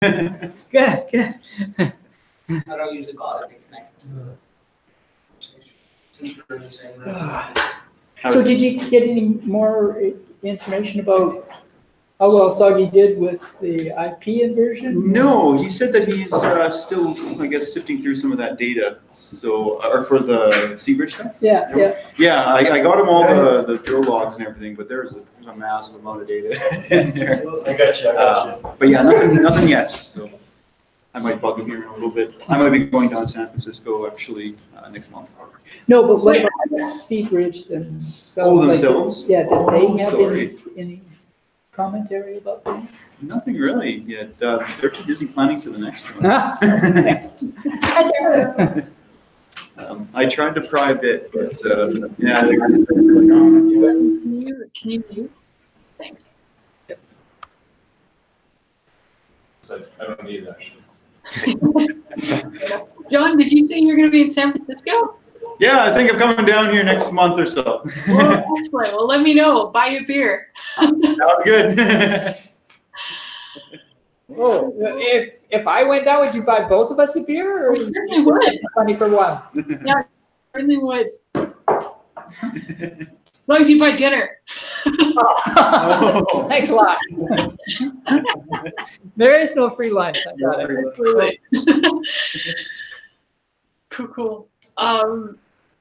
Good, good. I don't use the God to connect. Since we're in the same room. So did you get any more information about how well Soggy did with the IP inversion? No, he said that he's still, I guess, sifting through some of that data. So, or for the Seabridge stuff. Yeah, yeah. Yeah, I got him all the drill logs and everything, but there's a massive amount of data in there. I got you. But yeah, nothing yet. So I might bug him here in a little bit. I might be going down to San Francisco actually next month. No, but what about Seabridge themselves? Oh, themselves? Like, yeah, did they have sorry. any commentary about things? Nothing really yet. They're too busy planning for the next one. As ever. I tried to pry a bit, but yeah. Can you mute? Thanks. So I don't need that shit. John, did you say you're going to be in San Francisco? Yeah, I think I'm coming down here next month or so. Well, excellent. Well, let me know. Buy you a beer. Sounds good. Oh, if I went down, would you buy both of us a beer? Or I certainly would. Funny for one. Yeah, I certainly would. As long as you buy dinner. Oh, thanks a lot. There is no free lunch. I got it. Absolutely. Cool.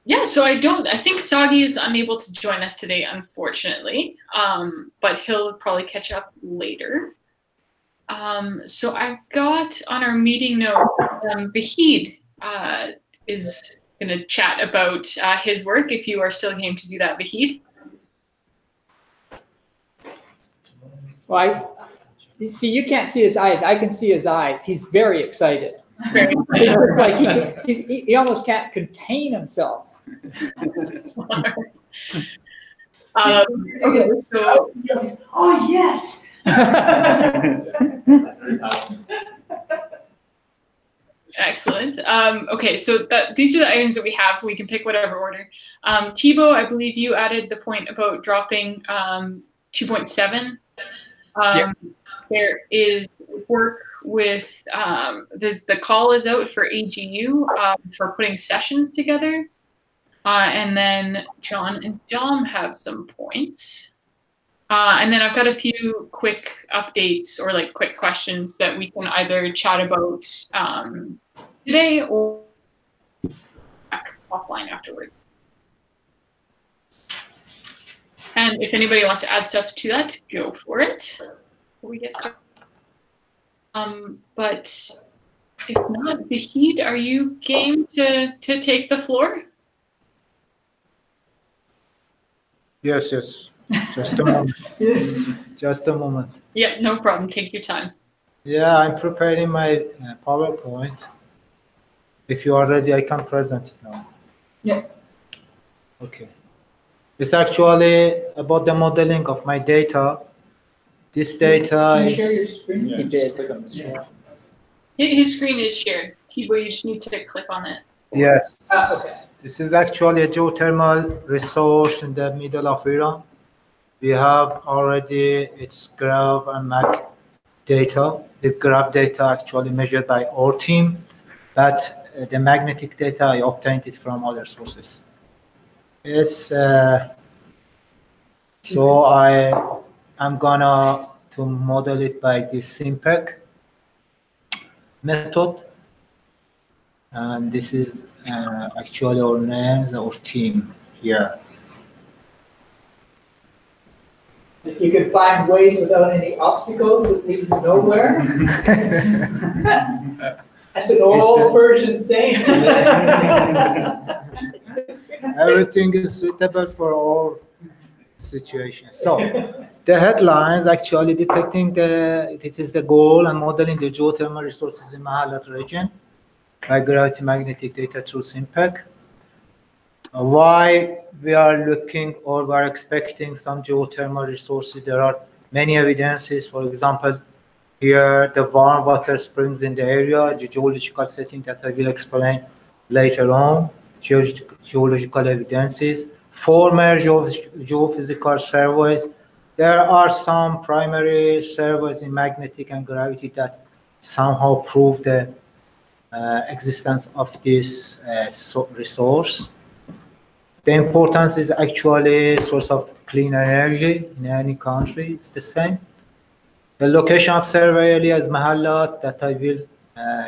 Yeah, so I think Soggy is unable to join us today, unfortunately, but he'll probably catch up later. So I've got on our meeting note, Vahid is going to chat about his work, if you are still game to do that, Vahid. Well, see, you can't see his eyes. I can see his eyes. He's very excited. It's very It's just like he almost can't contain himself. Okay, so Oh, yes. excellent. Okay, so these are the items that we have. We can pick whatever order. Thibaut, I believe you added the point about dropping 2.7. Yeah. There is work with, the call is out for AGU for putting sessions together. And then John and Dom have some points. And then I've got a few quick updates or like quick questions that we can either chat about today or offline afterwards. And if anybody wants to add stuff to that, go for it before we get started. But if not, Vahid, are you game to take the floor? Yes. Just a moment. Yes. Just a moment. Yeah, no problem. Take your time. Yeah, I'm preparing my PowerPoint. If you are ready, I can present it now. Yeah. Okay. It's actually about the modeling of my data. This data Can you is... share your screen? Yeah, He just did. click on the screen. His screen is shared. Thibaut, you just need to click on it. Yes. Okay. This is actually a geothermal resource in the middle of Iran. We have already its graph and MAC data. The graph data actually measured by our team, but the magnetic data I obtained it from other sources. It's so I'm gonna to model it by this SimPEG method, and this is actually our names, our team here. You can find ways without any obstacles. It leads nowhere. That's an old version saying. Everything is suitable for all situations. So the headlines actually detecting this is the goal and modeling the geothermal resources in Mahalat region by gravity magnetic data through SimPEG. Why we are looking or we are expecting some geothermal resources? There are many evidences. For example, here the warm water springs in the area, the geological setting that I will explain later on, geological evidences, former geophysical surveys. There are some primary surveys in magnetic and gravity that somehow prove the existence of this resource. The importance is actually a source of clean energy in any country. It's the same. The location of survey area is Mahallat, that I will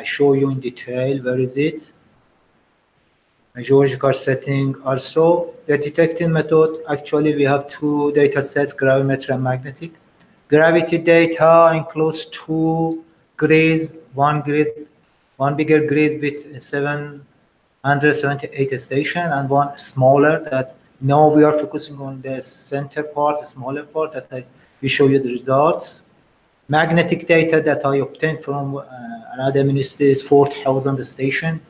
show you in detail. Where is it? A geological setting also. The detecting method, actually we have two data sets, gravimetry and magnetic. Gravity data includes two grids, one bigger grid with 778 stations and one smaller that now we are focusing on the center part, the smaller part that I will show you the results. Magnetic data that I obtained from another ministry is 4,000 stations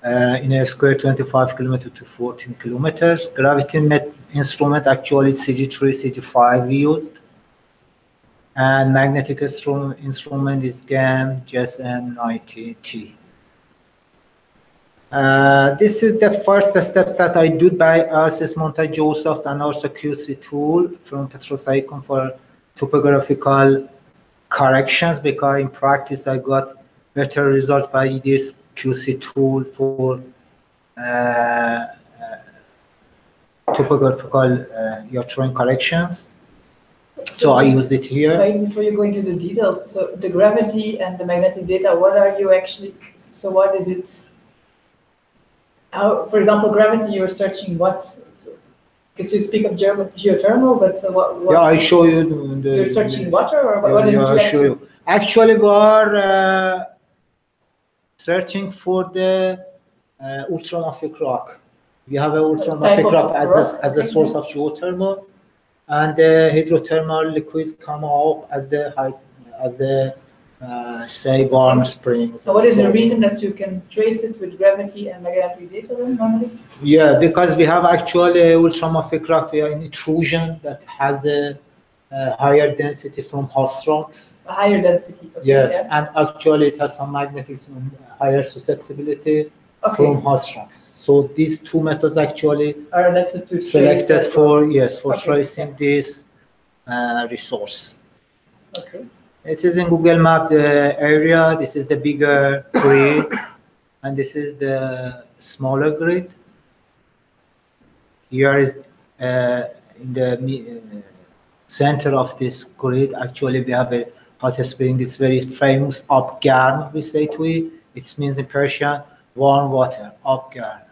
in a square 25 kilometers to 14 kilometers. Gravity instrument actually CG3, CG5 we used. And magnetic instrument is GAN GSM90T. This is the first steps that I do by us, Monta Joseph, and also QC tool from Petrocycon for topographical corrections, because in practice I got better results by this QC tool for topographical terrain corrections. So I used it here. Right, before you go into the details, so the gravity and the magnetic data, what are you actually, so what is it? How, for example, gravity, you're searching what? Because you speak of geothermal, but what? Yeah, I show you. You're searching water, or what is it? I show you. Actually, we are searching for the ultramafic rock. We have an ultramafic rock as a source of geothermal, and the hydrothermal liquids come up as the say warm springs. So what is the reason that you can trace it with gravity and magnetic data then normally? Yeah, because we have actually ultramafic rock, we are in intrusion that has a higher density from host rocks. A higher density. Okay, yes, yeah. and actually it has some magnetic higher susceptibility from host rocks. So these two methods actually are elected to selected for okay. tracing this resource. Okay. It is in Google Map the area. This is the bigger grid, and this is the smaller grid. Here is in the center of this grid. Actually, we have a hot spring. It's very famous. Abgarm, we say to it. It means in Persian warm water. Abgarm.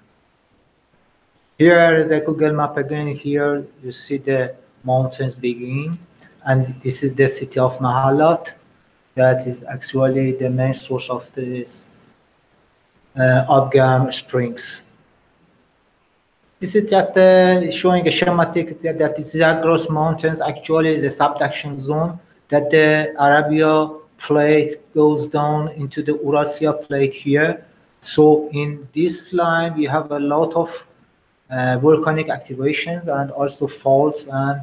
Here is the Google Map again. Here you see the mountains beginning. And this is the city of Mahallat. That is actually the main source of this Abgam springs. This is just showing a schematic that the Zagros mountains actually is a subduction zone that the Arabia plate goes down into the Eurasia plate here. So in this line, we have a lot of volcanic activations and also faults and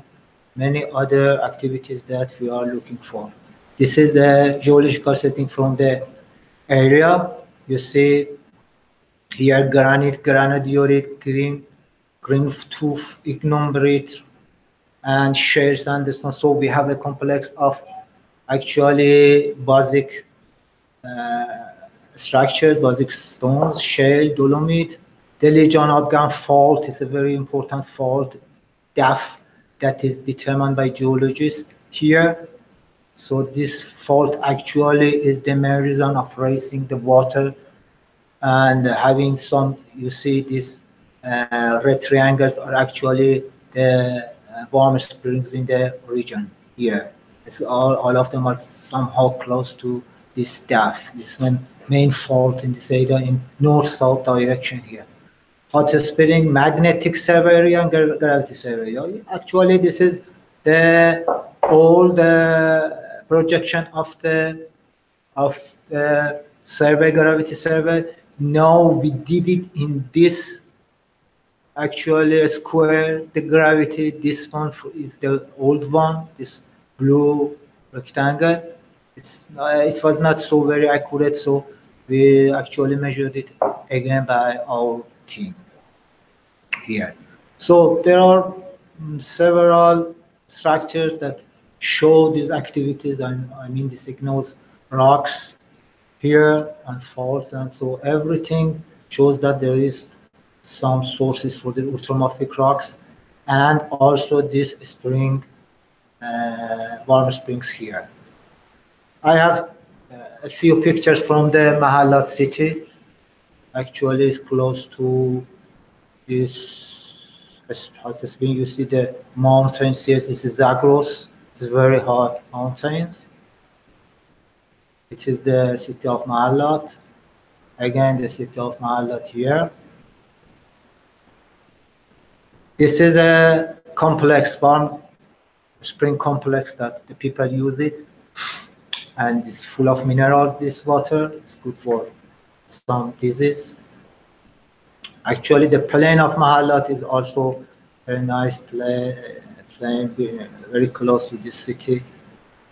many other activities that we are looking for. This is the geological setting from the area. You see here granite, granodiorite, green tooth, ignimbrite, and shale sandstone. So we have a complex of actually basic structures, basic stones, shale, dolomite. The Legion Abgam fault is a very important fault, depth that is determined by geologists here. So this fault actually is the main reason of raising the water and having some, you see these red triangles are actually the warm springs in the region here. It's all of them are somehow close to this depth, this main fault in this area in north-south direction here. Hot spring, magnetic survey area and gravity survey area. Actually, this is all the projection of the survey, gravity survey. Now we did it in this actually square, the gravity. This one is the old one, this blue rectangle. It was not so very accurate, so we actually measured it again by our team here. So there are several structures that show these activities, I mean the signals rocks here and faults, and so everything shows that there is some sources for the ultramorphic rocks, and also this spring, warm springs here. I have a few pictures from the Mahalat city. Actually, it's close to this, how to speak, you see the mountains here. This is Zagros. It's very high mountains. It is the city of Mahalat. Again, the city of Mahalat here. This is a complex farm, spring complex that the people use it. And it's full of minerals, this water. It's good for some disease. Actually, the plain of Mahalat is also a nice plain, very close to this city,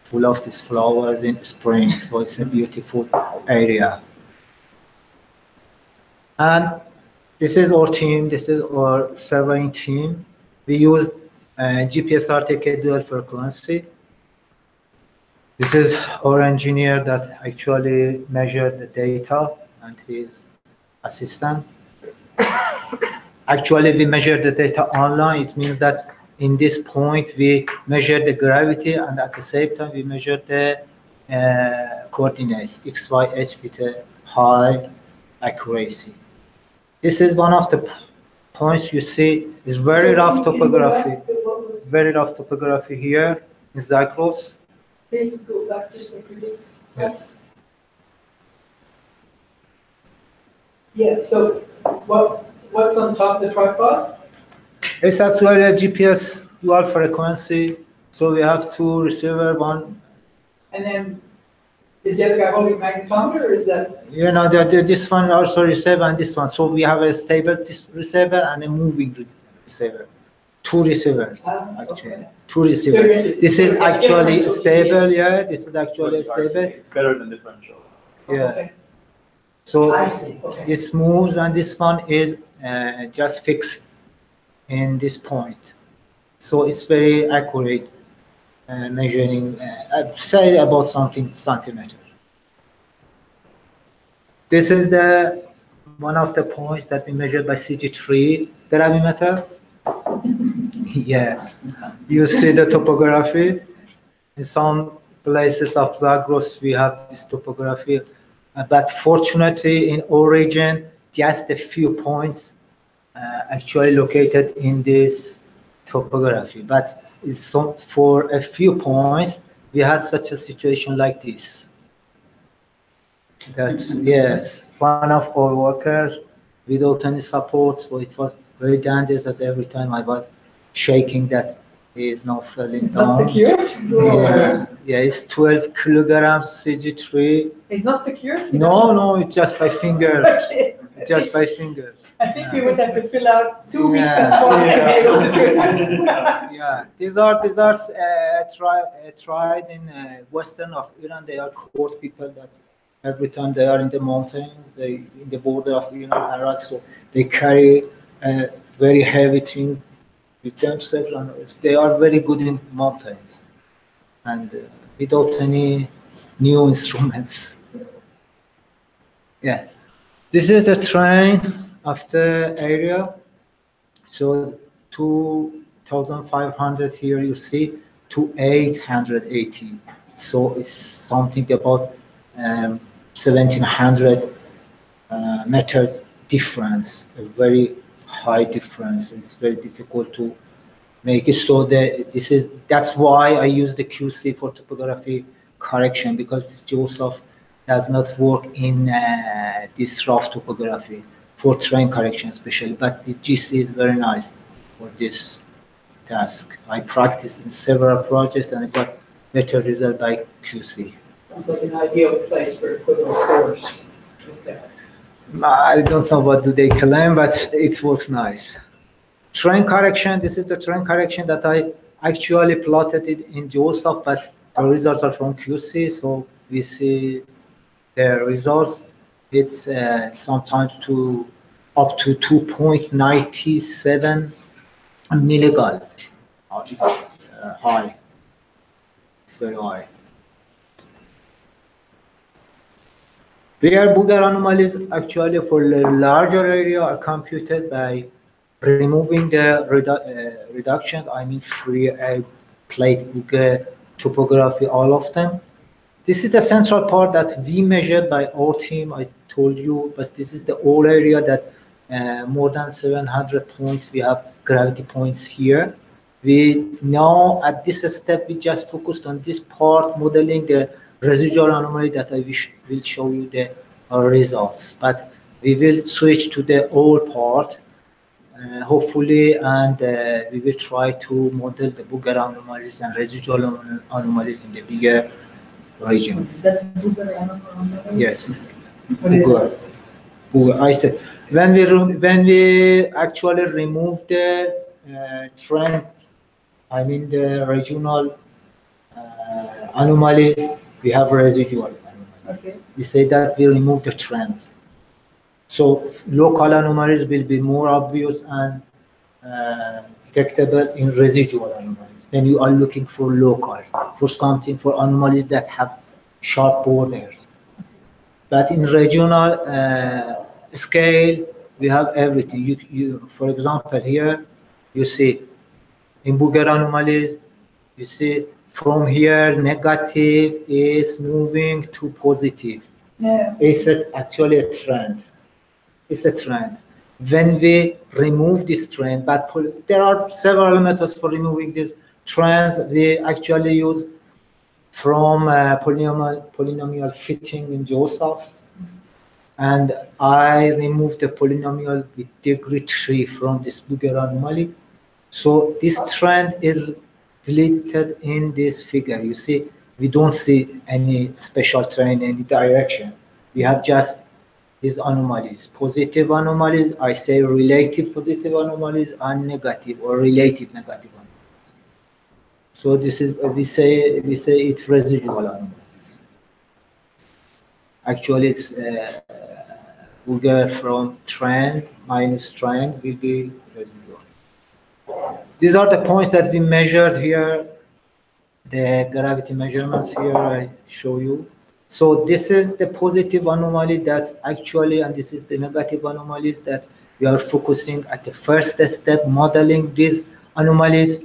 full of these flowers in spring. So it's a beautiful area. And this is our team. This is our surveying team. We used GPS RTK dual frequency. This is our engineer that actually measured the data and his assistant. Actually, we measure the data online. It means that in this point, we measure the gravity, and at the same time, we measure the coordinates, X, Y, H, with a high accuracy. This is one of the points you see is very rough topography. Very rough topography here in Zagros. Can you go back just a few days? Yes. Yeah, so what's on top of the tripod? It's actually a GPS dual frequency. So we have two receiver, one. And then is the other guy holding magnetometer or is that? You know, this one also receiver and this one. So we have a stable receiver and a moving receiver. Two receivers, actually. Okay. Two receivers. This is actually stable, yeah. This is actually stable. It's better than differential. Yeah. Okay. So I see. Okay. this moves and this one is just fixed in this point. So it's very accurate measuring, say about something centimeter. This is the one of the points that we measured by CG3 gravimeter. Yes, you see the topography. In some places of Zagros, we have this topography, but fortunately in our region, just a few points actually located in this topography. But it's for a few points, we had such a situation like this. That, yes, one of our workers without any support, so it was very dangerous as every time I was shaking that he is not falling It's down. not secure? Yeah, it's 12 kilograms CG3. It's not secure? No, it's just by finger. Okay. Just by fingers. I think we would have to fill out 2 weeks Yeah. and 4 to be able to do it. Yeah, these are tried in western of Iran. They are court people that every time they are in the mountains, they in the border of Iran, Iraq, so they carry very heavy things with themselves, and they are very good in mountains and without any new instruments. Yeah, this is the terrain of the area. So 2,500 here you see to 880. So it's something about 1,700 meters difference, a very high difference. It's very difficult to make it so that that's why I use the QC for topography correction, because this GeoSci does not work in this rough topography for terrain correction especially, but the GC is very nice for this task. I practiced in several projects and I got better result by QC. Sounds like an ideal place for equivalent source. Okay. I don't know what do they claim, but it works nice. Terrain correction, this is the terrain correction that I actually plotted it in GeoSci, but the results are from QC, so we see the results. It's sometimes up to 2.97 milligal. It's high. It's very high. Where booger anomalies actually for the larger area are computed by removing the reduction, I mean free air, plate booger, topography, all of them. This is the central part that we measured by our team, I told you, but this is the whole area that more than 700 points, we have gravity points here. We now at this step, we just focused on this part, modeling the residual anomaly that I will show you the results. But we will switch to the old part, hopefully, and we will try to model the booger anomalies and residual anomalies in the bigger region. Is that booger anomaly? Yes. What is Booger. it? Booger. I said when we actually remove the trend, I mean the regional anomalies, we have residual anomalies. Okay. We say that we remove the trends. So local anomalies will be more obvious and detectable in residual anomalies. When you are looking for local, for something, for anomalies that have sharp borders. But in regional scale, we have everything. For example, here you see in booger anomalies, you see from here negative is moving to positive. Yeah. It's actually a trend. It's a trend. When we remove this trend, but there are several methods for removing these trends. We actually use from polynomial fitting in GeoSci. And I removed the polynomial with degree 3 from this booger anomaly. So this trend is deleted in this figure. You see, we don't see any special trend in any directions. We have just these anomalies. Positive anomalies, I say relative positive anomalies, and negative or relative negative anomalies. So this is we say it's residual anomalies. Actually, it's booger from trend minus trend will be residual. These are the points that we measured here. The gravity measurements here I show you. So this is the positive anomaly that's actually, and this is the negative anomalies that we are focusing at the first step, modeling these anomalies.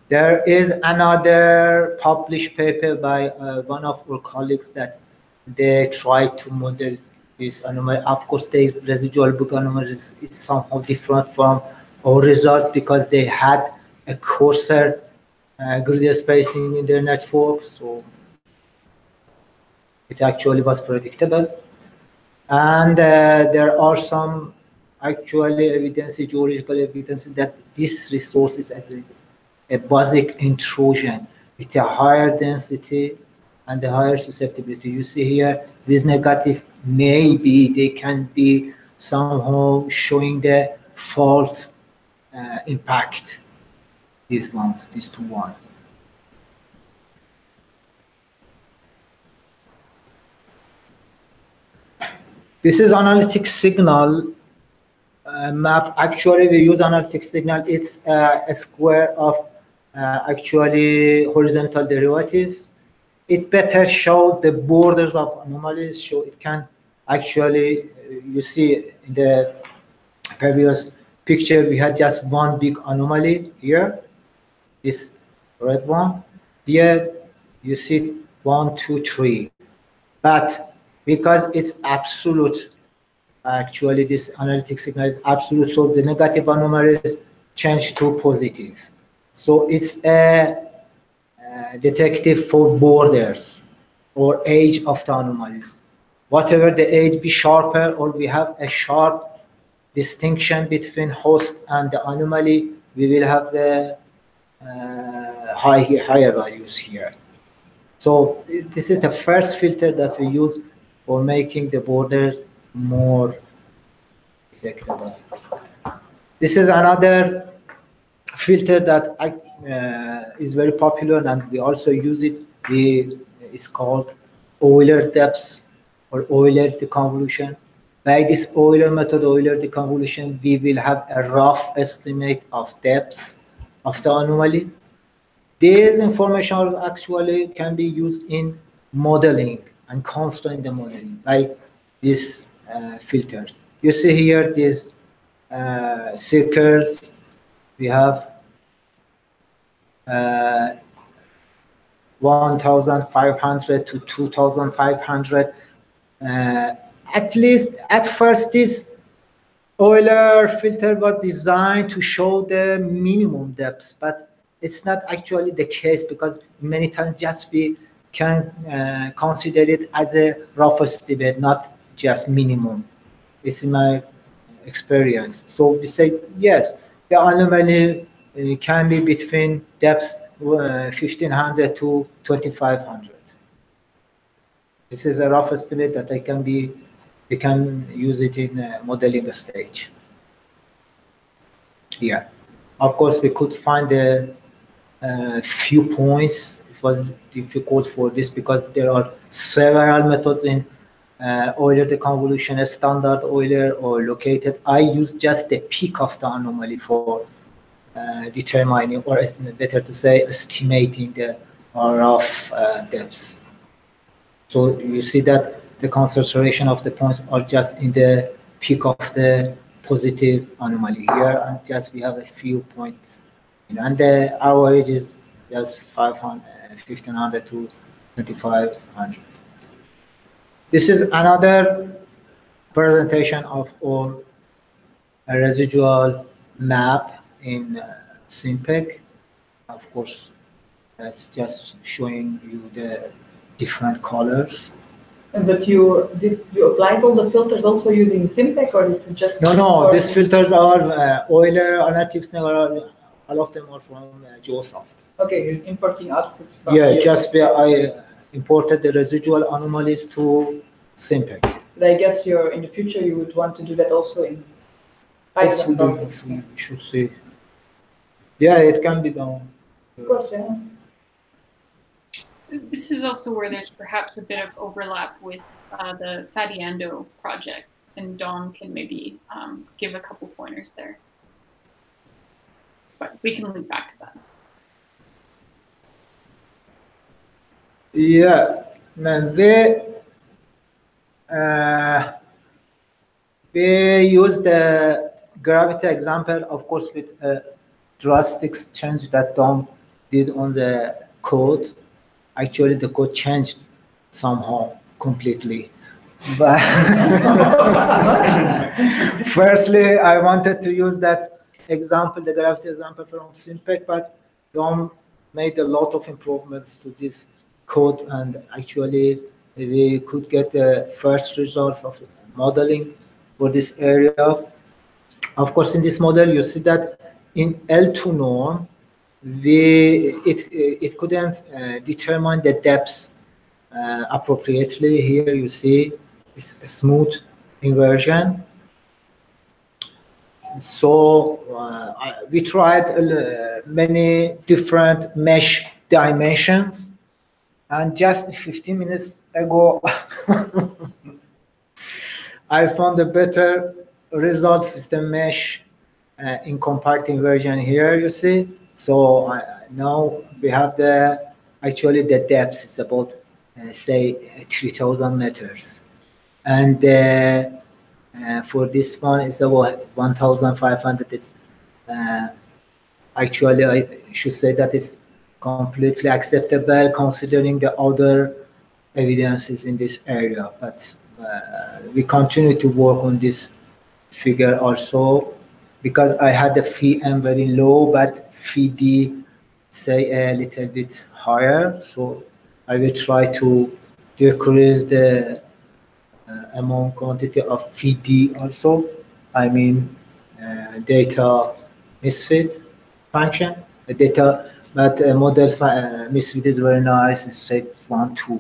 There is another published paper by one of our colleagues that they try to model this anomaly. Of course, the residual book anomaly is somehow different from our results because they had a coarser grid spacing in their network, so it actually was predictable. And there are some actually evidence, geological evidence that this resource is as a basic intrusion with a higher density and a higher susceptibility. You see here, this negative, maybe they can be somehow showing the fault impact, these ones, these two ones. This is analytic signal map. Actually, we use analytic signal. It's a square of actually horizontal derivatives. It better shows the borders of anomalies. So it can actually, you see in the previous picture, we had just one big anomaly here, this red one. Here you see 1, 2, 3. But because it's absolute, actually this analytic signal is absolute, so the negative anomalies change to positive. So it's a detective for borders or age of the anomalies. Whatever the age be sharper, or we have a sharp distinction between host and the anomaly, we will have the higher values here. So this is the first filter that we use for making the borders more detectable. This is another filter that is very popular, and we also use it. It's called Euler depth or Euler deconvolution. By this Euler method, Euler deconvolution, we will have a rough estimate of depths of the anomaly. These information actually can be used in modeling and constrain the modeling. By these filters. You see here these circles. We have 1,500 to 2,500. At least at first, this Euler filter was designed to show the minimum depths, but it's not actually the case because many times just we can consider it as a rough estimate, not just minimum. This is my experience. So we say yes, the anomaly can be between depths 1,500 to 2,500. This is a rough estimate that we can use it in modeling stage. Yeah, of course we could find a few points. It was difficult for this because there are several methods in Euler deconvolution, standard Euler or located. I use just the peak of the anomaly for determining, or better to say, estimating the rough depths. So you see that the concentration of the points are just in the peak of the positive anomaly here, and just we have a few points, and the average is just 1,500 to 2,500. This is another presentation of our residual map in SimPEG. Of course, that's just showing you the different colors. But you applied all the filters also using SimPEG, or this is just No. These filters are Euler analytics. All of them are from GeoSci. Okay, you're importing output from Yeah, just where I imported the residual anomalies to SimPEG. But I guess in the future you would want to do that also in Python. Hopefully, you should see. Yeah, it can be done. Of course, yeah. This is also where there's perhaps a bit of overlap with the Fadiando project, and Dom can maybe give a couple pointers there. But we can link back to that. Yeah, we use the gravity example, of course, with a drastic change that Dom did on the code. Actually, the code changed somehow completely. But firstly, I wanted to use that example, the gravity example from SimPEG, but Dom made a lot of improvements to this code, and actually we could get the first results of modeling for this area. Of course, in this model, you see that in L2 norm, it couldn't determine the depths appropriately. Here you see it's a smooth inversion. So we tried many different mesh dimensions, and just 15 minutes ago I found a better result with the mesh in compact inversion here, you see. So now we have actually the depth is about say 3,000 meters, and for this one it's about 1,500. It's actually I should say that it's completely acceptable considering the other evidences in this area. But we continue to work on this figure also, because I had the phi m very low, but phi d say a little bit higher. So I will try to decrease the amount quantity of phi d also. I mean data misfit function. The data, but model misfit is very nice. It's say 1, 2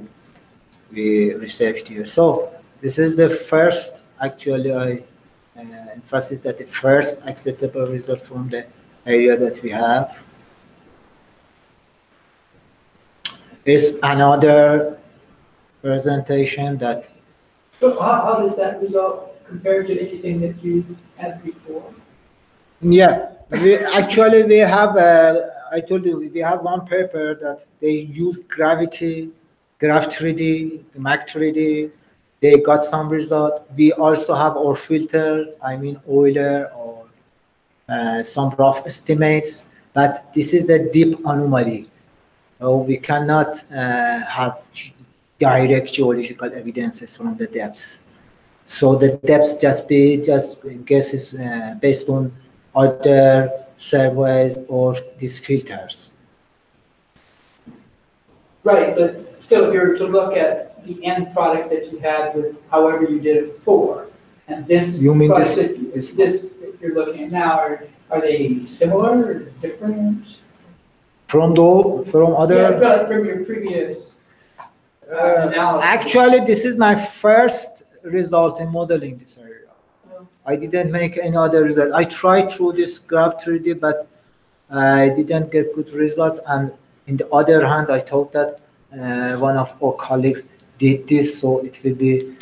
we received here. So this is the first, actually I emphasis that the first acceptable result from the area that we have. Is another presentation that. So how does that result compare to anything that you had before? Yeah, we have. I told you we have one paper that they used gravity, Graph 3D, Mac 3D, they got some result. We also have our filters, I mean Euler or some rough estimates, but this is a deep anomaly. So we cannot have direct geological evidences from the depths. So the depths just guesses based on other surveys or these filters. Right, but still, if you were to look at the end product that you had with however you did it before, and this You mean product this- this that you're looking at now, are they similar or different? From other. Yeah, from your previous analysis. Actually, this is my first result in modeling this area. I didn't make any other result. I tried through this graph 3D, but I didn't get good results. And in the other hand, I thought that one of our colleagues did this, so it will be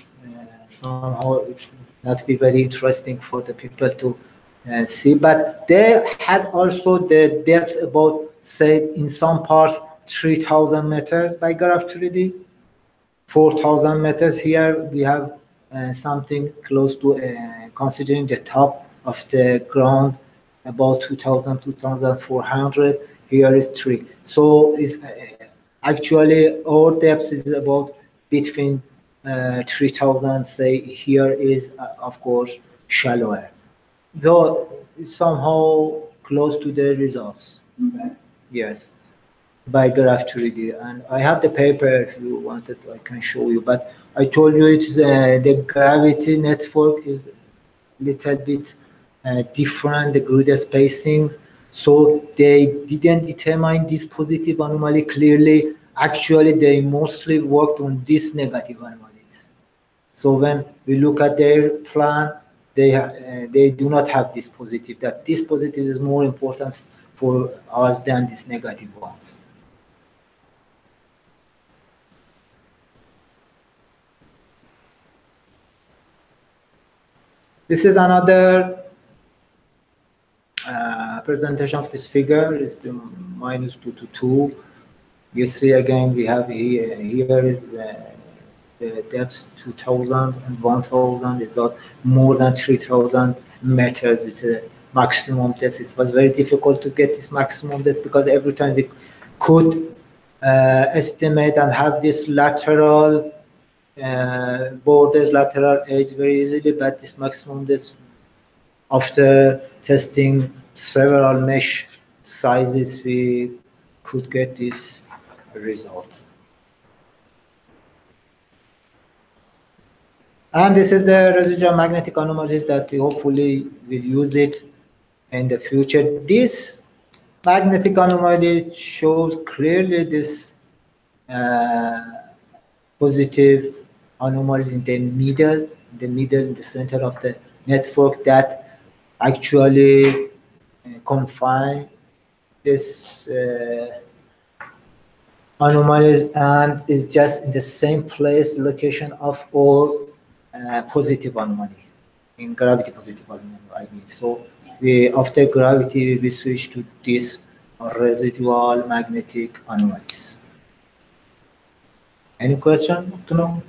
somehow it's not be very interesting for the people to see. But they had also the depth about, say, in some parts 3,000 meters by graph 3D. 4,000 meters here, we have something close to, considering the top of the ground, about 2,000, 2,400. Here is 3. So it's, actually, our depth is about between 3,000, say, here is, of course, shallower. Though it's somehow close to the results. Okay. Yes, by graph 3D, and I have the paper if you wanted, I can show you. But I told you it's the gravity network is little bit different, the grid spacings. So they didn't determine this positive anomaly clearly. Actually, they mostly worked on these negative anomalies. So when we look at their plan, they do not have this positive. That this positive is more important for us than these negative ones. This is another presentation of this figure. It's been minus 2 to 2. You see again, we have here is the depth 2,000 and 1,000. It's not more than 3,000 meters. It's a maximum depth. It was very difficult to get this maximum depth because every time we could estimate and have this lateral borders, lateral edge very easily, but this maximum depth, after testing several mesh sizes, we could get this result. And this is the residual magnetic anomalies that we hopefully will use it in the future. This magnetic anomaly shows clearly this positive anomalies in the middle, in the center of the network that actually confine this anomalies and is just in the same place, location of all positive anomaly, in gravity positive anomaly, I mean. So we, after gravity, we switch to this residual magnetic anomalies. Any question to know?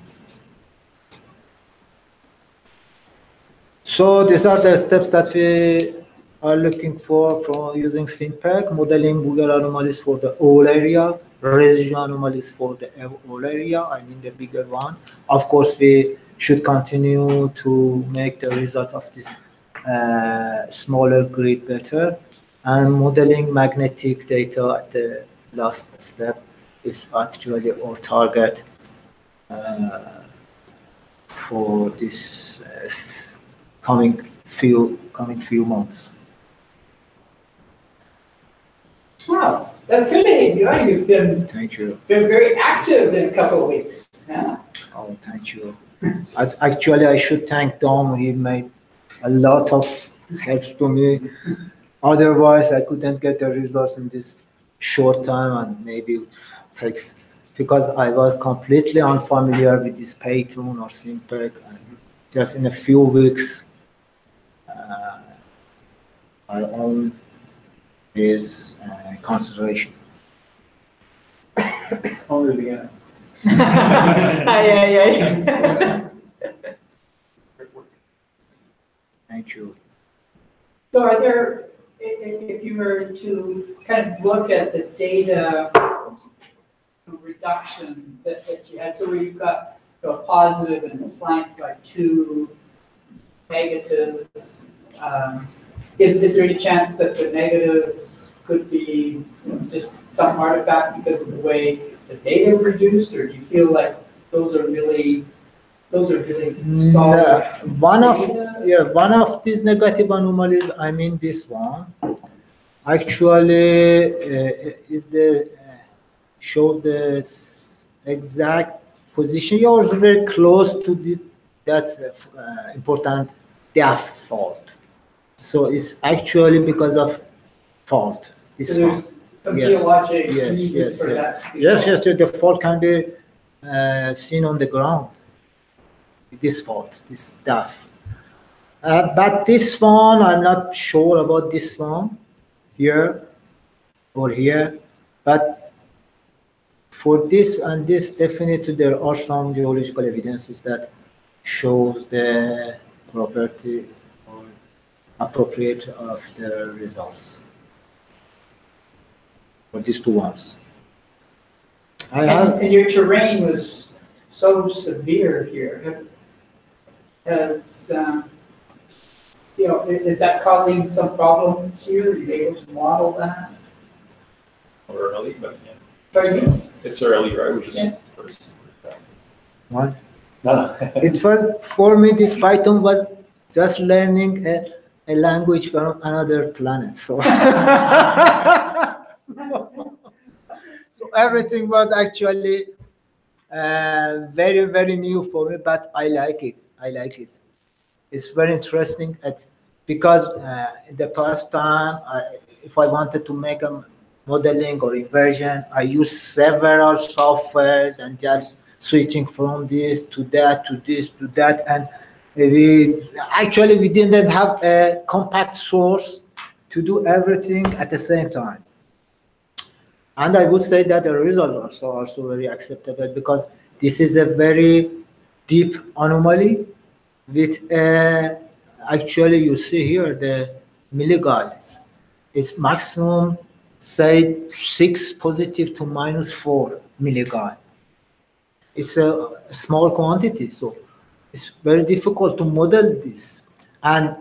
So these are the steps that we are looking for using SimPEG, modeling Boolean anomalies for the whole area, residual anomalies for the whole area, I mean the bigger one. Of course, we should continue to make the results of this smaller grid better, and modeling magnetic data at the last step is actually our target for this coming few months. Wow, that's good behavior. You've been Thank you. very active in a couple of weeks. Yeah. Oh, thank you. Actually, I should thank Dom. He made a lot of helps to me. Otherwise, I couldn't get the results in this short time, and maybe it takes, because I was completely unfamiliar with this Python or SimPEG, and just in a few weeks, I own his consideration. It's only the beginning. Aye. Thank you. So are there, if you were to kind of look at the data reduction that you had, so where you've got a positive and it's flanked by two negatives, is there any chance that the negatives could be just some artifact because of the way the data were reduced, or do you feel like those are really solid? One of these negative anomalies, I mean this one, actually is the show the exact position. You're very close to this. That's important depth fault. So it's actually because of fault. This So there's some Yes. geologic Yes, reason yes, for yes. that. Yes, the fault can be seen on the ground. This fault, this depth. But this one, I'm not sure about this one here or here. But for this and this, definitely there are some geological evidences that shows the property or appropriate of the results for these two ones. And your terrain was so severe here. Has, is that causing some problems here? Are you able to model that? Or early, but yeah. Pardon me? It's early, right? Which is Yeah. first. What? No. It was, for me, this Python was just learning a language from another planet. So, so everything was actually very, very new for me, but I like it. I like it. It's very interesting because in the past time, if I wanted to make a modeling or inversion, I used several softwares and just switching from this to that to this to that, and we didn't have a compact source to do everything at the same time. And I would say that the results are also very acceptable because this is a very deep anomaly with actually you see here the milligauss. It's maximum say 6 positive to -4 milligauss. It's a small quantity, so it's very difficult to model this. And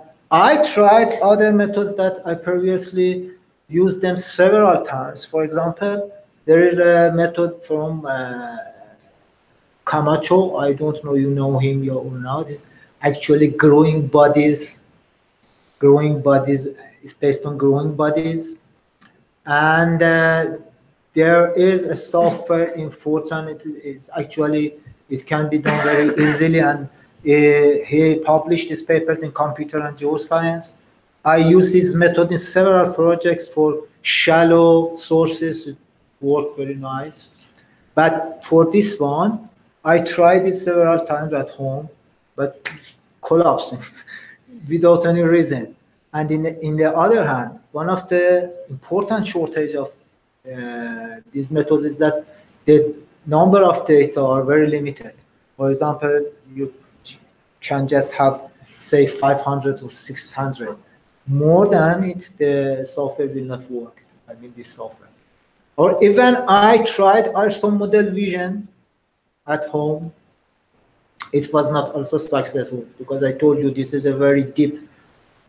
I tried other methods that I previously used them several times. For example, there is a method from Camacho. I don't know you know him or not. It's actually growing bodies. Growing bodies is based on growing bodies. And there is a software in Fortran. It can be done very easily, and he published his papers in Computer and Geoscience. I use this method in several projects for shallow sources. It worked very nice. But for this one, I tried it several times at home, but collapsing without any reason. And in the other hand, one of the important shortage of these methods is that the number of data are very limited. For example, you can just have, say, 500 or 600. More than it, the software will not work. I mean, this software. Or even I tried also model vision at home. It was not also successful because I told you this is a very deep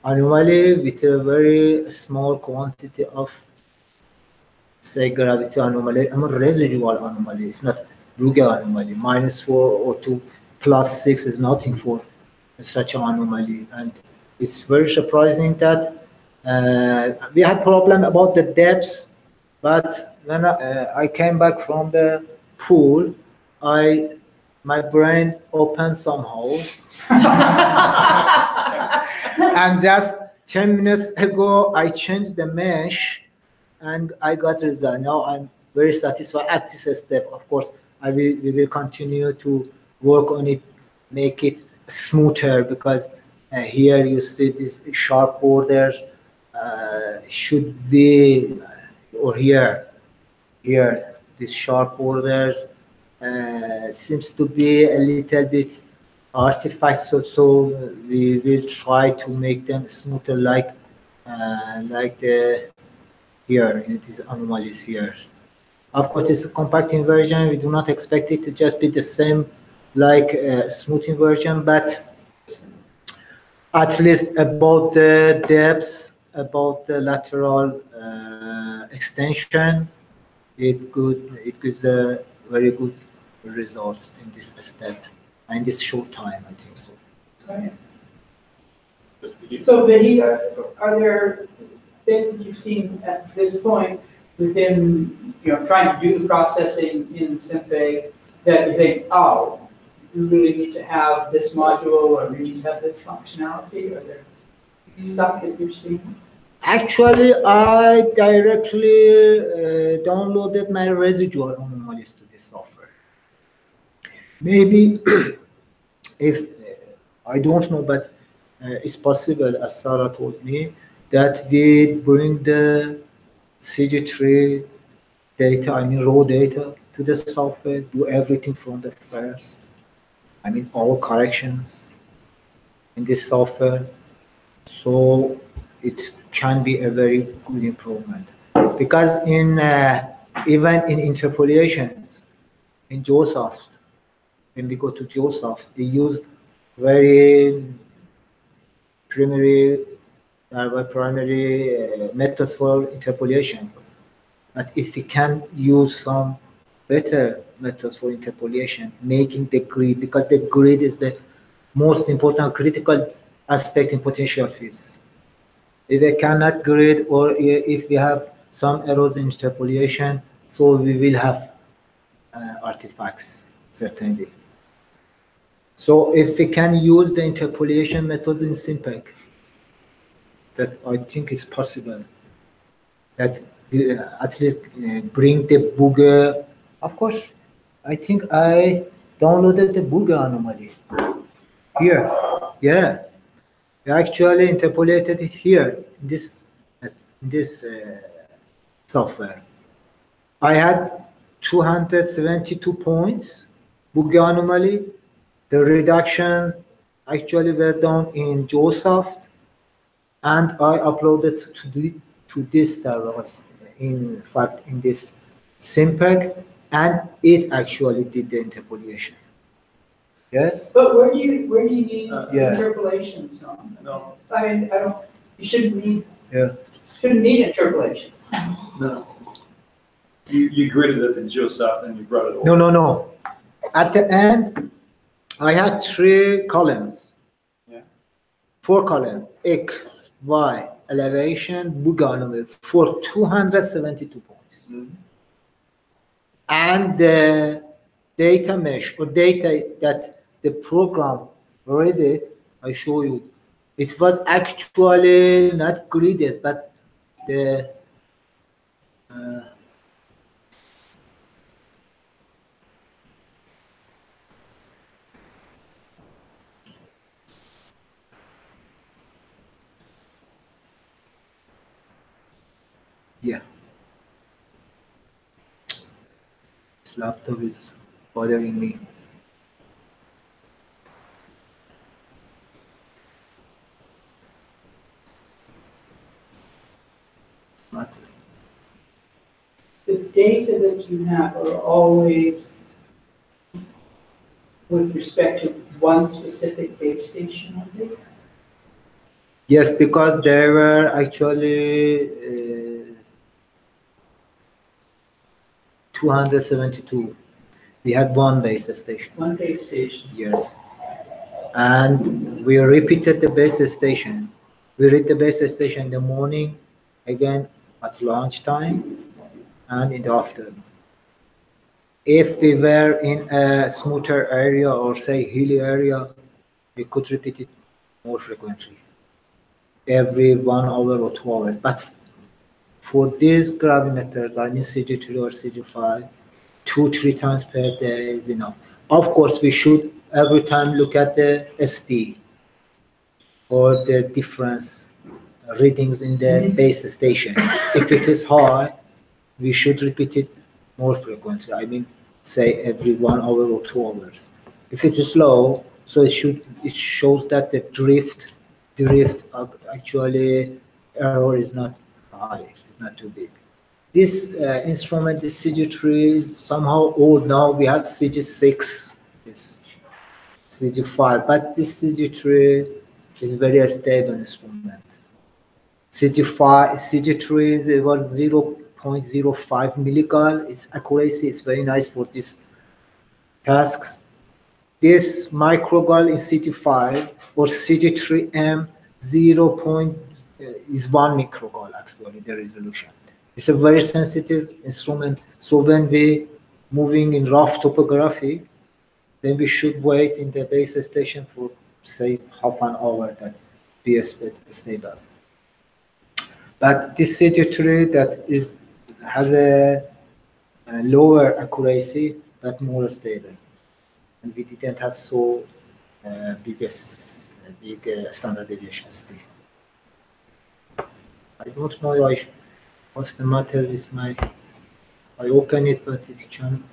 anomaly with a very small quantity of, say, gravity anomaly, residual anomaly. It's not Ruge anomaly. -4 or 2 +6 is nothing for such an anomaly. And it's very surprising that we had problem about the depths, but when I came back from the pool, my brain opened somehow. And just 10 minutes ago, I changed the mesh and I got result. Now I'm very satisfied at this step. Of course, we will continue to work on it, make it smoother, because here you see these sharp borders should be, or here, these sharp borders seems to be a little bit artifacts. So we will try to make them smoother, like the here, these anomalies here. Of course, it's a compacting version. We do not expect it to just be the same like smoothing version, but at least about the depths, about the lateral extension, it gives a very good results in this step and this short time, I think so. Right. So Vahid, are there things that you've seen at this point within, trying to do the processing in SimPEG that you think, oh, you really need to have this module or we need to have this functionality? Are there stuff that you're seeing? Actually, I directly downloaded my residual anomalies to this software. Maybe if I don't know, but it's possible, as Sarah told me, that we bring the CG3 data, I mean raw data, to the software, do everything from the first. I mean all corrections in this software. So it can be a very good improvement. Because in even in interpolations in GeoSoft, when we go to GeoSoft, they use very primary methods for interpolation. But if we can use some better methods for interpolation, making the grid, because the grid is the most important critical aspect in potential fields. If we cannot grid, or if we have some errors in interpolation, so we will have artifacts, certainly. So if we can use the interpolation methods in SimPEG, that I think it's possible, that at least bring the booger. Of course, I think I downloaded the booger anomaly here. Yeah, we actually interpolated it here in this software. I had 272 points booger anomaly. The reductions actually were done in GeoSoft, and I uploaded to this was in fact in this SimPEG, and it actually did the interpolation. Yes. But where do you need Yeah. interpolations from? No. I mean, you shouldn't need. Yeah. Shouldn't need interpolations. No. You gridded it in GeoSoft and you brought it over. No. At the end, I had 3 columns. Yeah. 4 columns: X, Y, elevation, booger anomaly for 272 points. Mhm. And the data mesh or data that the program read it, I show you. It was actually not gridded, but the yeah. This laptop is bothering me. Not The data that you have are always with respect to one specific base station, I think. yes, because there were actually 272. We had one base station. One base station. Yes. And we repeated the base station. We read the base station in the morning, again at lunchtime, and in the afternoon. If we were in a smoother area or say hilly area, we could repeat it more frequently, every 1 hour or 2 hours. But for these gravimeters, I mean CG3 or CG5, 2-3 times per day is enough. Of course, we should every time look at the SD or the difference readings in the base station. If it is high, we should repeat it more frequently. I mean, say every 1 hour or 2 hours. If it is low, So it shows that the drift actually error is not high, it's not too big. This instrument, this CG3 is somehow old now. We have CG6, yes, CG5, but this CG3 is very stable instrument. CG3 it was 0.05 milligal. Its accuracy is very nice for these tasks. This microgal is CG5 or CG3M 0. Is 1 microgal actually the resolution. It's a very sensitive instrument. So when we moving in rough topography, then we should wait in the base station for say half an hour that be stable. But this CG3 has a lower accuracy but more stable, and we didn't have so big standard deviation still. I don't know what's the matter with my. I open it, but it can't.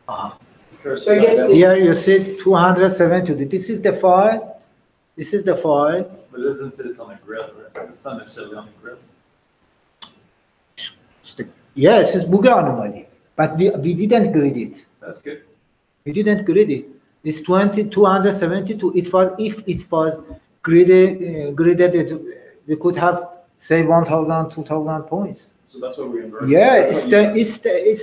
So I guess Here you see 270. This is the file. This is the file. But it doesn't say it's on the grid, right? It's not necessarily on the grid. Yeah, it says booger anomaly, but we didn't grid it. That's good. We didn't grid it. It's 272. It was if it was gridded we could have say 1,000, 2,000 points. So that's what we inverted. Yeah, it's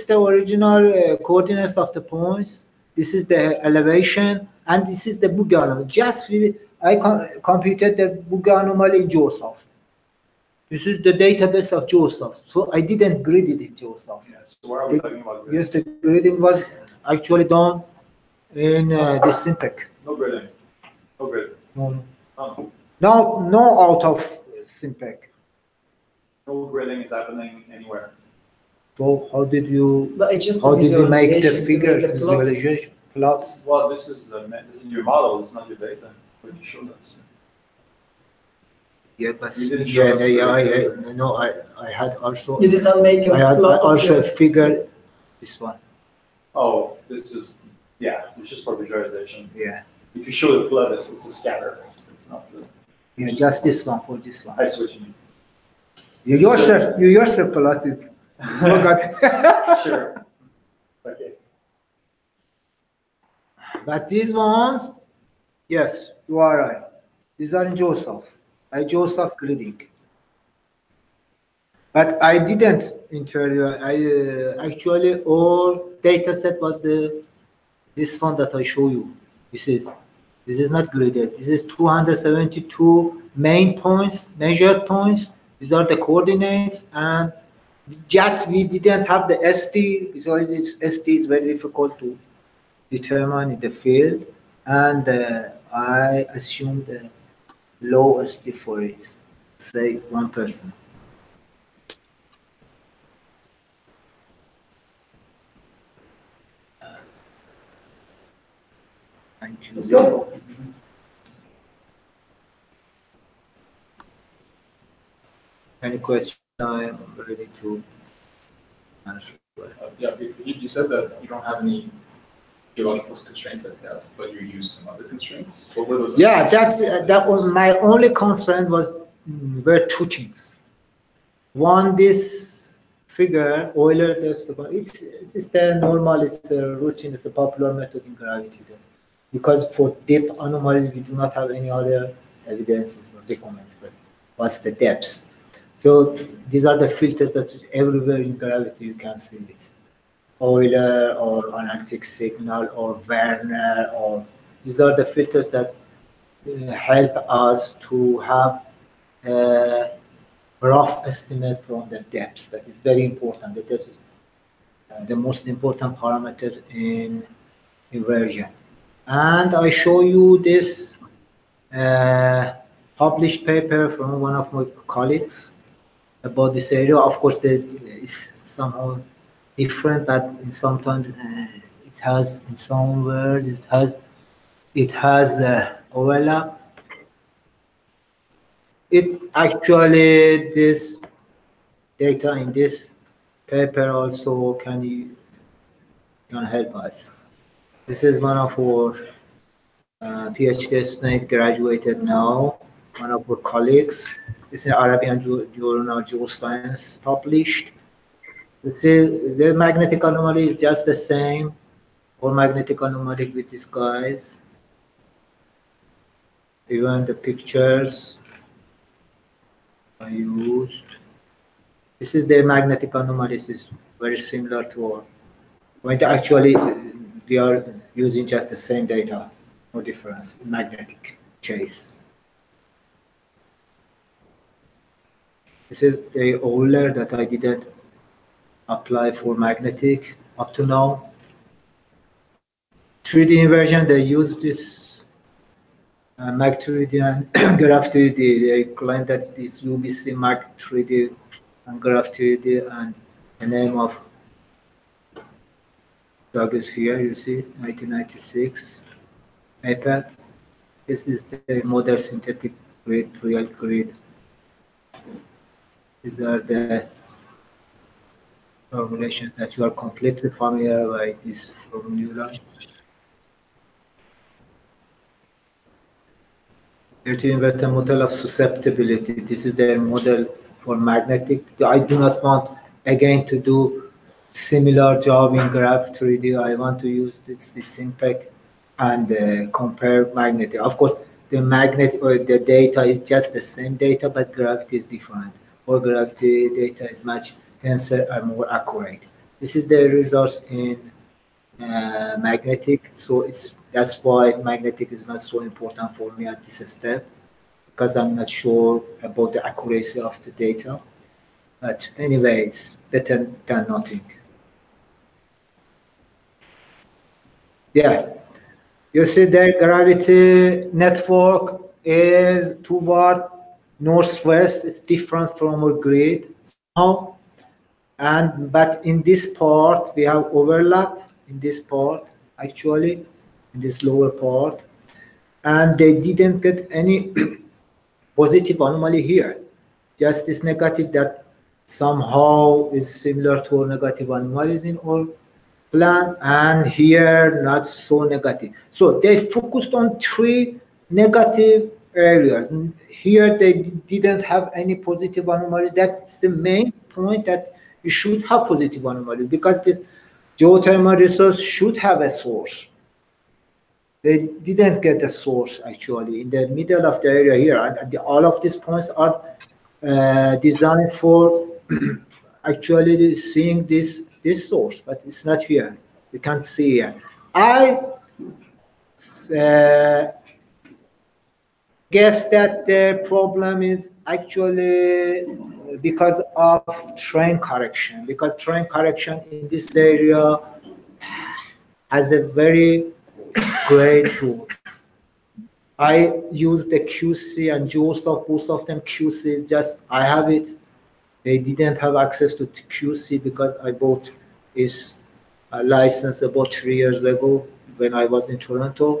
the original coordinates of the points. This is the elevation, and this is the booger anomaly. Just I computed the booger anomaly in GeoSoft. This is the database of GeoSoft. So I didn't grid it in GeoSoft. Yeah, so why are we talking about grid? Yes, the grading was actually done in the SimPEG. No grading. No grid. No, Oh, no out of SimPEG. no grading is happening anywhere. So how did you But it's just how did you make the visualization to figures, make the plots. visualization, plots? Well, this is your model. It's not your data. What you showed us. Yeah, but You didn't show us I had also You did not make a I had plot of also your- a figure. This one, Oh, this is it's just for visualization. yeah, If you show the plot, it's a scatter. It's not the. yeah, just this one for this one. I see what you mean. You yourself plotted. Forgot. Sure. Okay. But these ones, yes, you are right. These are in GeoSoft. I GeoSoft gridding. But I didn't interview. I actually all data set was this one that I show you. This is not gridded. This is 272 main points, measured points. These are the coordinates, and just we didn't have the ST because ST is very difficult to determine in the field, and I assumed a low ST for it, say 1%. Thank you. Let's go. Any question? I'm ready to answer. Yeah, you said that you don't have any geological constraints at depth, but you use some other constraints. What were those? Yeah, that was my only constraint were two things. One, this figure, Euler depth, it's the normal, it's a routine, it's a popular method in gravity. Because for deep anomalies, we do not have any other evidences or documents, but what's the depths? So these are the filters that everywhere in gravity you can see it. Euler or analytic signal or Werner, or these are the filters that help us to have a rough estimate from the depths. That is very important. The depth is the most important parameter in inversion. And I show you this published paper from one of my colleagues about this area. Of course, that is somehow different, but in sometimes it has, in some words, it has overlap. It actually, this data in this paper also can help us. This is one of our PhD student graduated now, one of our colleagues. It's an Arabian journal, GeoScience, published. You see, the magnetic anomaly is just the same, or magnetic anomaly with these guys. Even the pictures I used. This is the magnetic anomaly. This is very similar to our. When actually we are using just the same data, no difference in magnetic case. This is the older that I didn't apply for magnetic up to now. 3D inversion, they use this Mag 3D and Graph 3D. They claim that this UBC Mag 3D and Graph 3D, and the name of drug is here, you see, 1996 paper. This is the model synthetic grid, real grid. These are the formulations that you are completely familiar with these formulas. Here to invert a model of susceptibility. This is the model for magnetic. I do not want again to do similar job in Graph 3D. I want to use this SimPEG and compare magnetic. Of course, the magnet or the data is just the same data, but gravity is different. Or gravity data is much denser and more accurate. This is the results in magnetic. So that's why magnetic is not so important for me at this step, because I'm not sure about the accuracy of the data. But anyway, it's better than nothing. Yeah. You see the gravity network is toward northwest. It's different from our grid now, but in this part we have overlap in this part, actually in this lower part, and they didn't get any positive anomaly here, just this negative that somehow is similar to our negative anomalies in our plan, and here not so negative. So they focused on 3 negative areas. Here they didn't have any positive anomalies. That's the main point, that you should have positive anomalies, because this geothermal resource should have a source. They didn't get a source actually in the middle of the area here, and all of these points are designed for actually seeing this source, but it's not here. You can't see here. I guess that the problem is actually because of train correction, because train correction in this area has a very great tool. I use the QC and GeoSci, both of them QC, just I have it. They didn't have access to QC because I bought this license about 3 years ago when I was in Toronto.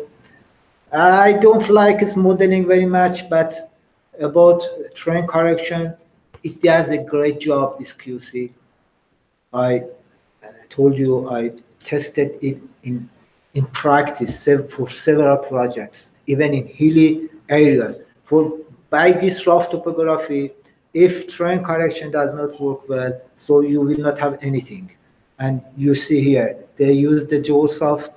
I don't like its modeling very much, but about train correction, it does a great job, this QC. I told you I tested it in practice for several projects, even in hilly areas. By this rough topography, if train correction does not work well, so you will not have anything. And you see here, they use the GeoSoft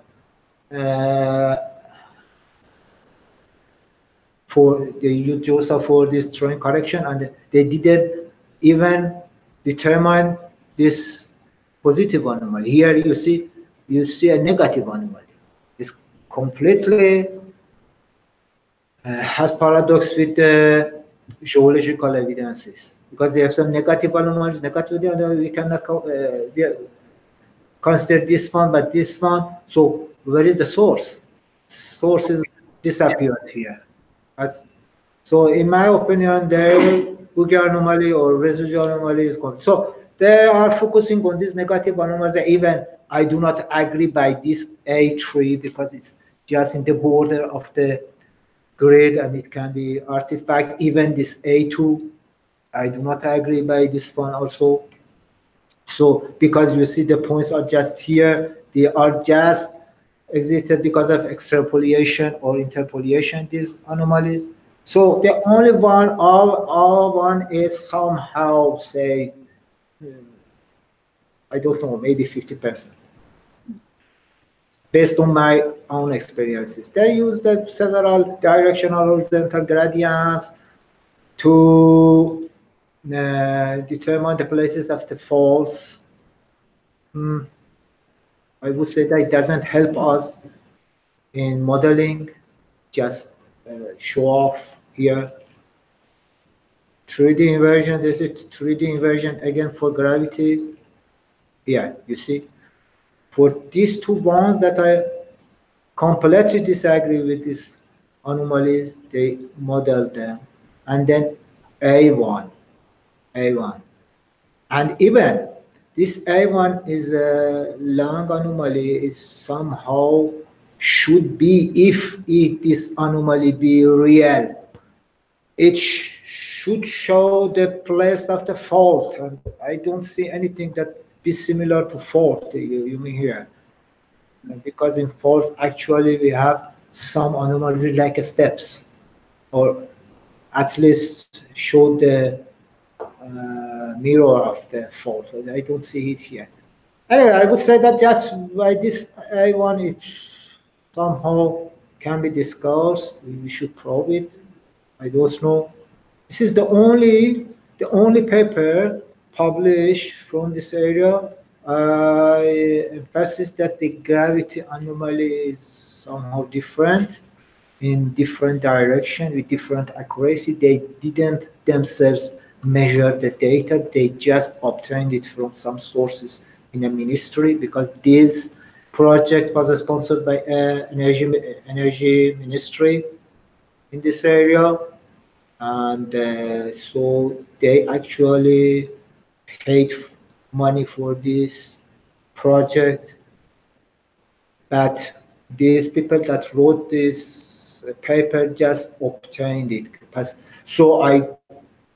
for this train correction, and they didn't even determine this positive anomaly. Here you see a negative anomaly. It's completely has paradox with the geological evidences, because they have some negative anomalies. We cannot consider this one, but this one. So where is the source? Source is disappeared here. So in my opinion, the Boogie anomaly or residual anomaly is gone. So they are focusing on these negative anomalies. Even I do not agree by this A3, because it's just in the border of the grid and it can be artifact. Even this A2, I do not agree by this one also. So because you see the points are just here, they are just existed because of extrapolation or interpolation, these anomalies. So the only one, all one is somehow, say, I don't know, maybe 50%. Based on my own experiences. They used several directional horizontal gradients to determine the places of the faults. I would say that it doesn't help us in modeling, just show off here. 3D inversion, this is 3D inversion again for gravity. Yeah, you see. For these two ones that I completely disagree with these anomalies, they model them. And then A1. And even this A1 is a long anomaly, is somehow should be, if this anomaly be real, it should show the place of the fault. And I don't see anything that be similar to fault, you mean here. Because in faults, actually, we have some anomalies like steps, or at least show the mirror of the fault. I don't see it here. Anyway, I would say that just by this A1, it somehow can be discussed. We should probe it. I don't know. This is the only paper published from this area. I emphasize that the gravity anomaly is somehow different in different direction with different accuracy. They didn't themselves measure the data. They just obtained it from some sources in a ministry, because this project was sponsored by energy ministry in this area. And so they actually paid money for this project, but these people that wrote this paper just obtained it. So I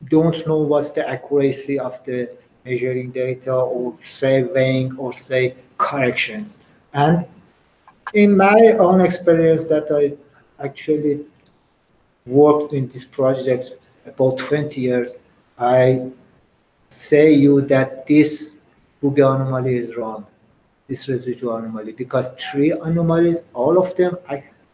don't know what's the accuracy of the measuring data, or say weighing, or say corrections. And in my own experience that I actually worked in this project about 20 years, I say you that this Boogie anomaly is wrong, this residual anomaly, because 3 anomalies, all of them,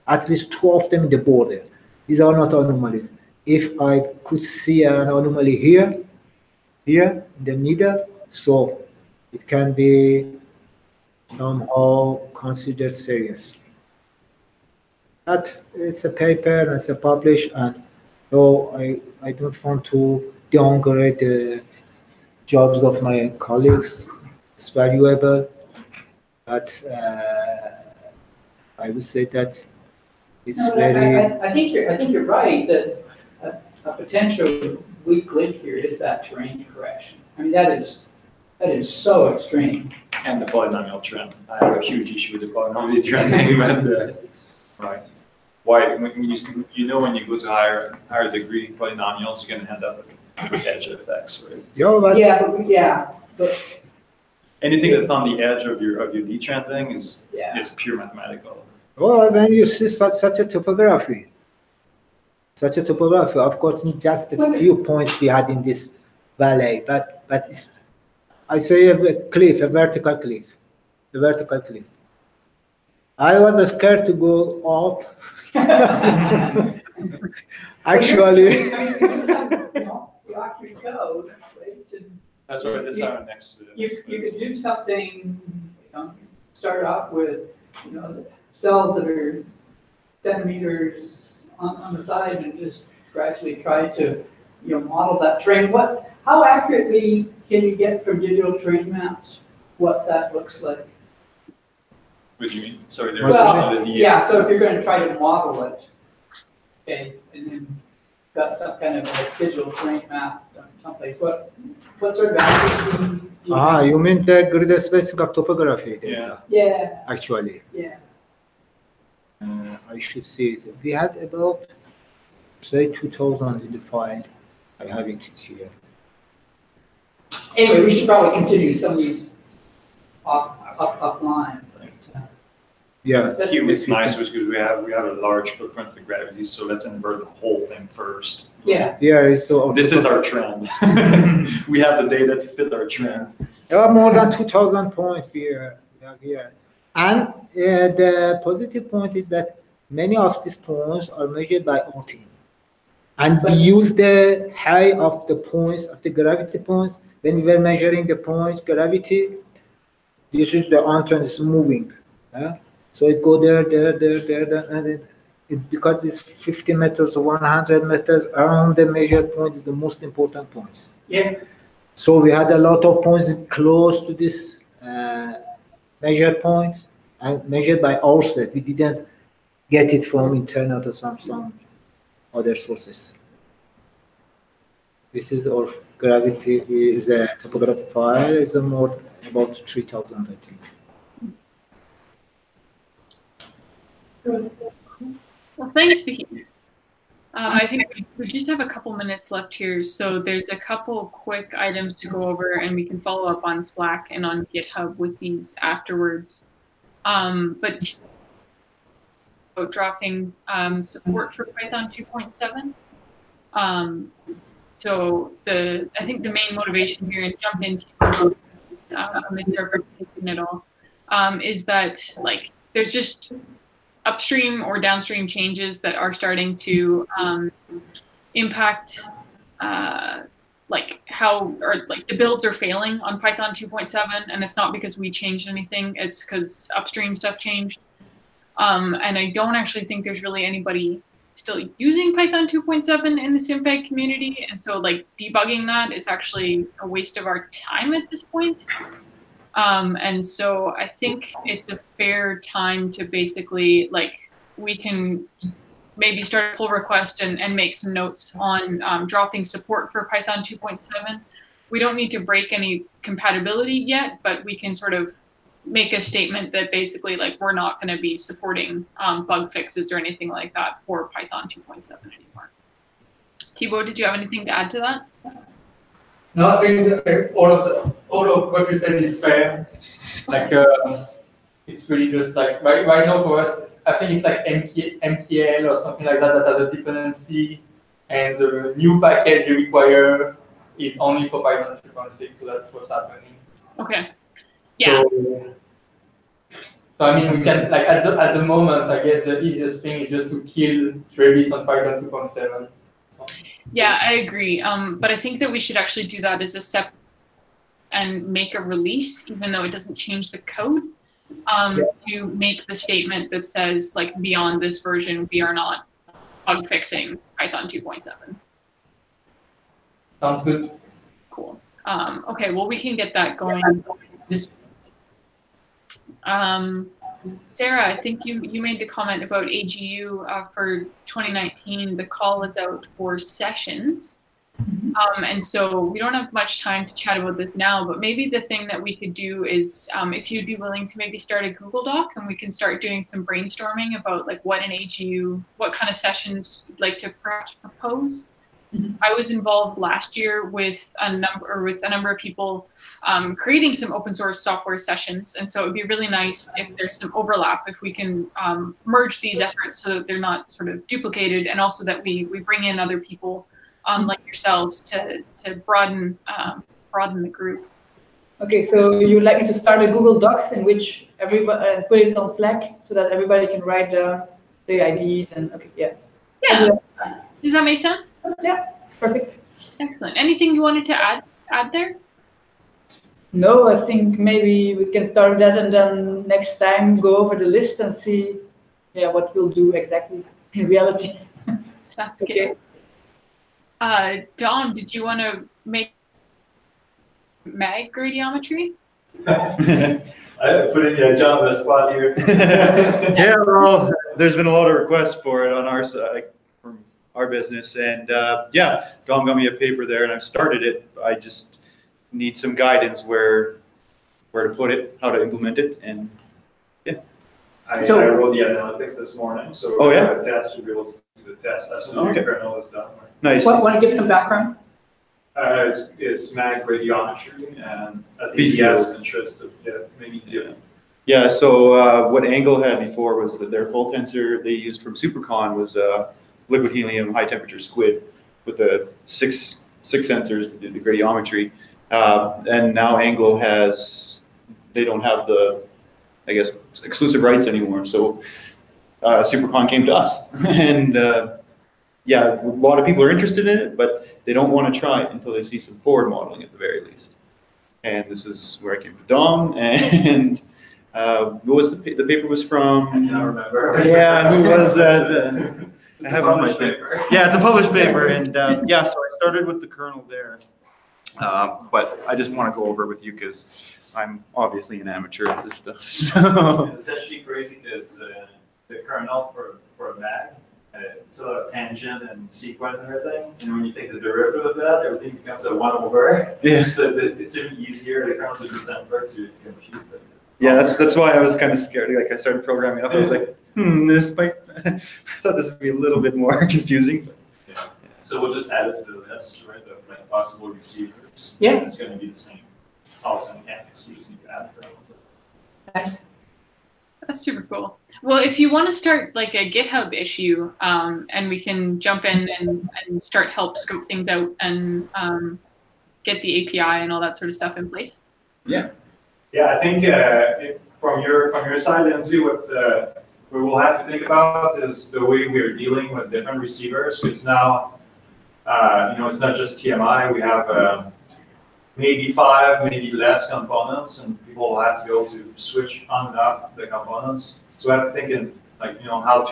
at least 2 of them in the border. These are not anomalies. If I could see an anomaly here in the middle, so it can be somehow considered serious. But it's a paper, and it's a publish, and so I don't want to downgrade the jobs of my colleagues. It's valuable, but I would say that it's No, very. I think you're right that a potential weak link here is that terrain correction. I mean, that is so extreme. And the polynomial trend. I have a huge issue with the polynomial trending, but right. Why, when you know when you go to higher degree polynomials, you're gonna end up with edge effects, right? But Anything that's on the edge of your D-trend thing is pure mathematical. Well, when you see such a topography, of course, just a few points we had in this valley, but I say a vertical cliff. I was scared to go up. Actually. You actually go, That's where this are next. You could do something, start off with, cells that are centimeters on the side, and just gradually try to, model that terrain. How accurately can you get from digital terrain maps what that looks like? What do you mean? Sorry, there's Well, so if you're going to try to model it, okay, and then got some kind of a digital terrain map someplace, what sort of accuracy do you have? You mean the grid spacing of topography data? Yeah. Actually. Yeah. I should see it. We had about, say, 2,000 in the file. I have it here. Anyway, we should probably continue some of these offline. Yeah. Here it's nice because we have a large footprint of gravity, so let's invert the whole thing first. Yeah. Yeah, so This is our trend. We have the data to fit our trend. there are more than 2,000 points here. And the positive point is that many of these points are measured by our team. And we use the height of the points, of the gravity points. When we were measuring the points, gravity, this is the antenna is moving. So it go there, and it because it's 50 meters or 100 meters around the measured point is the most important points. Yeah. So we had a lot of points close to this measured points and measured by ourselves. We didn't get it from internet or some other sources. This is our gravity is a topography file. It's a more about 3,000, I think. Well, thanks, Vicky. I think we just have a couple minutes left here, so there's a couple quick items to go over, and we can follow up on Slack and on GitHub with these afterwards. But about dropping support for Python 2.7. So I think the main motivation here, and jump into misinterpretation at all, is that like there's just upstream or downstream changes that are starting to impact like how or like the builds are failing on Python 2.7, and it's not because we changed anything, it's because upstream stuff changed. And I don't actually think there's really anybody still using Python 2.7 in the SimPEG community, and so like debugging that is actually a waste of our time at this point. And so I think it's a fair time to basically like we can maybe start a pull request and make some notes on dropping support for Python 2.7. We don't need to break any compatibility yet, but we can sort of make a statement that basically like we're not going to be supporting bug fixes or anything like that for Python 2.7 anymore. Thibaut, did you have anything to add to that? No, I think that all of what you said is fair. Like it's really just like right now for us, I think it's like MPL or something like that has a dependency, and the new package you require is only for Python 3.6. So that's what's happening. Okay. Yeah. So I mean, we can like at the moment, I guess the easiest thing is just to kill Travis on Python 2.7. So. Yeah, I agree. But I think that we should actually do that as a step and make a release, even though it doesn't change the code, to make the statement that says like beyond this version, we are not bug fixing Python 2.7. Sounds good. Cool. Okay, well, we can get that going this Sarah, I think you made the comment about AGU for 2019. The call is out for sessions. And so we don't have much time to chat about this now, but maybe the thing that we could do is if you'd be willing to maybe start a Google Doc and we can start doing some brainstorming about like what an AGU, what kind of sessions you'd like to perhaps propose. I was involved last year with a number of people creating some open source software sessions, and so it would be really nice if there's some overlap, if we can merge these efforts so that they're not sort of duplicated, and also that we bring in other people like yourselves to broaden the group. Okay, so you'd like me to start a Google Docs in which everybody put it on Slack so that everybody can write the IDs and okay, yeah. Yeah. Does that make sense? Yeah, perfect. Excellent. Anything you wanted to add there? No, I think maybe we can start that and then next time go over the list and see what we'll do exactly in reality. That's okay. Good. Dom, did you want to make mag gradiometry? I put in John on the spot here. Yeah, well, there's been a lot of requests for it on our side. Our business, and Dom got me a paper there and I've started it. I just need some guidance where to put it, how to implement it, and I wrote the analytics this morning, so the test should be able to do the test as soon as the kernel is done. Nice. Want to give some background? It's mag radiometry, and I think he has interest of maybe doing. Yeah, so what Angle had before was that their full tensor they used from SuperCon was liquid helium high temperature squid with the six sensors to do the gradiometry. And now Anglo they don't have the, I guess, exclusive rights anymore. So SuperCon came to us. And yeah, a lot of people are interested in it, but they don't want to try it until they see some forward modeling at the very least. And this is where I came to Dom. And what was the paper was from? I cannot remember. Yeah, who was that? It's a published paper. Yeah, it's a published paper, and yeah, so I started with the kernel there, but I just want to go over it with you because I'm obviously an amateur at this stuff. So. It's actually crazy because the kernel for a mag, it's a tangent and sequent and everything, and when you take the derivative of that, everything becomes a 1/. Yeah. So it's even easier. The kernel's a December to compute. Yeah, that's why I was kind of scared. Like I started programming up, I was like, this might. I thought this would be a little bit more confusing. But. Yeah. So we'll just add it to the list, right? Of like possible receivers. Yeah. It's going to be the same. All the same mechanics. We just need to add it. Nice. That's super cool. Well, if you want to start like a GitHub issue, and we can jump in and start help scope things out and get the API and all that sort of stuff in place. Yeah. Yeah, I think from your side, Lindsay, what we will have to think about is the way we are dealing with different receivers. Because now, it's not just TMI. We have maybe 5, maybe less components, and people will have to be able to switch on and off the components. So I have to think in like how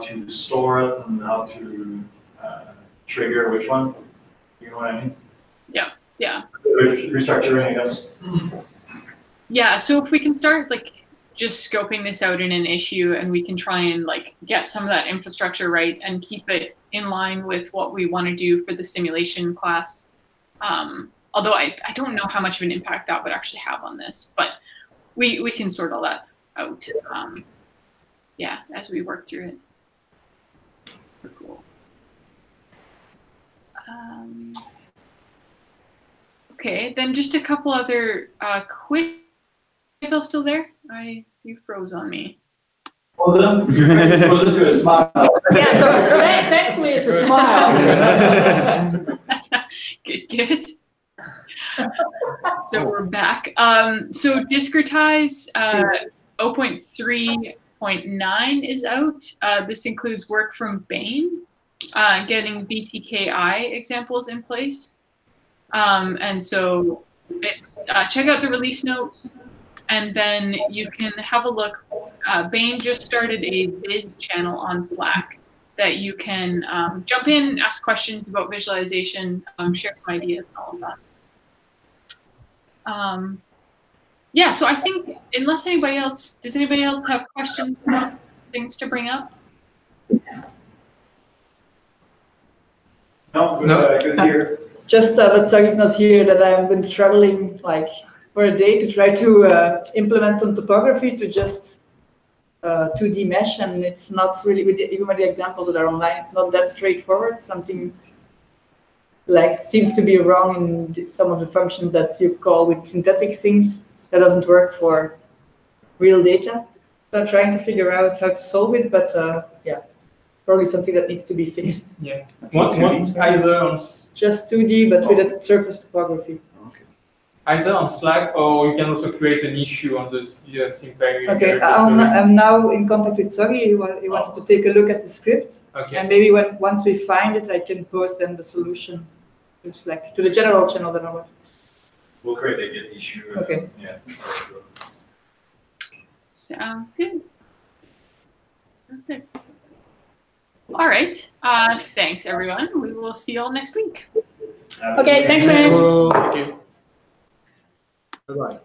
to store it and how to trigger which one. You know what I mean? Yeah. Yeah. Restructuring, I guess. Yeah. So if we can start like just scoping this out in an issue, and we can try and like get some of that infrastructure right and keep it in line with what we want to do for the simulation class. Although I don't know how much of an impact that would actually have on this, but we can sort all that out. Yeah, as we work through it. Cool. Okay, then just a couple other quick. Is all still there? You froze on me. Frozen to a smile. Yeah, so thankfully it's a smile. Good. So we're back. So Discretize 0.3.9 is out. This includes work from Bain, getting VTKI examples in place. And so it's check out the release notes, and then you can have a look. Bain just started a Viz channel on Slack that you can jump in, ask questions about visualization, share some ideas, and all of that. Yeah, so I think unless anybody else, does anybody else have questions or things to bring up? No, good here. Just but Sagi's not here, that I've been struggling like for a day to try to implement some topography to just 2D mesh, and it's not really, even with the examples that are online, it's not that straightforward. Something like seems to be wrong in some of the functions that you call with synthetic things that doesn't work for real data. So I'm trying to figure out how to solve it, but yeah, probably something that needs to be fixed. Yeah, either on just 2D, but with a surface topography. either on Slack, or you can also create an issue on the SimPEG. Okay, I'm now in contact with Soggy. He wanted to take a look at the script, okay, and maybe once we find it, I can post then the solution to Slack, to the general channel that I want. We'll create a Git issue. Okay. Yeah. Sounds good. Perfect. All right. Thanks, everyone. We will see you all next week. Okay, thanks, man. Thank you. Bye-bye.